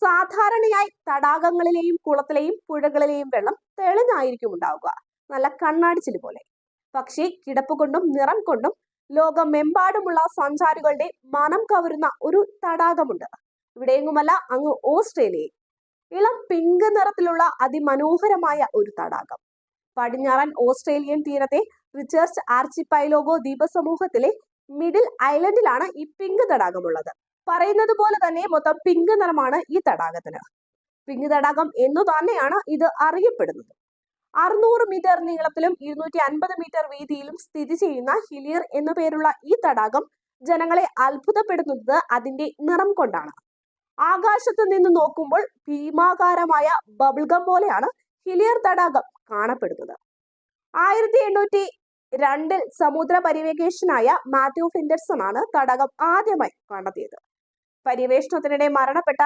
സാധാരണയായി തടാകങ്ങളിലെയും കുളത്തിലെയും പുഴകളിലെയും വെള്ളം തെളിഞ്ഞായിരിക്കും ഉണ്ടാവുക, നല്ല കണ്ണാടിച്ചില് പോലെ. പക്ഷേ കിടപ്പ് കൊണ്ടും നിറം കൊണ്ടും ലോകമെമ്പാടുമുള്ള സഞ്ചാരികളുടെ മനം കവരുന്ന ഒരു തടാകമുണ്ട്. ഇവിടെയെങ്ങുമല്ല, അങ്ങ് ഓസ്ട്രേലിയയിൽ. ഇളം പിങ്ക് നിറത്തിലുള്ള അതിമനോഹരമായ ഒരു തടാകം. പടിഞ്ഞാറൻ ഓസ്ട്രേലിയൻ തീരത്തെ റിച്ചർഡ് ആർച്ചിപ്പൈലോഗോ ദ്വീപസമൂഹത്തിലെ മിഡിൽ ഐലൻഡിലാണ് ഈ പിങ്ക് തടാകമുള്ളത്. പറയുന്നത് പോലെ തന്നെ മൊത്തം പിങ്ക് നിറമാണ് ഈ തടാകത്തിന്. പിങ്ക് തടാകം എന്നു തന്നെയാണ് ഇത് അറിയപ്പെടുന്നത്. 600 മീറ്റർ നീളത്തിലും 250 മീറ്റർ വീതിയിലും സ്ഥിതി ചെയ്യുന്ന ഹിലിയർ എന്നു പേരുള്ള ഈ തടാകം ജനങ്ങളെ അത്ഭുതപ്പെടുത്തുന്നത് അതിന്റെ നിറം കൊണ്ടാണ്. ആകാശത്ത് നിന്ന് നോക്കുമ്പോൾ ഭീമാകാരമായ ബബിൾഗം പോലെയാണ് ഹിലിയർ തടാകം കാണപ്പെടുന്നത്. 1802 സമുദ്ര പര്യവേക്ഷകനായ മാത്യു ഫിൻഡർസൺ ആണ് തടാകം ആദ്യമായി കണ്ടെത്തിയത്. പര്യവേഷണത്തിനിടെ മരണപ്പെട്ട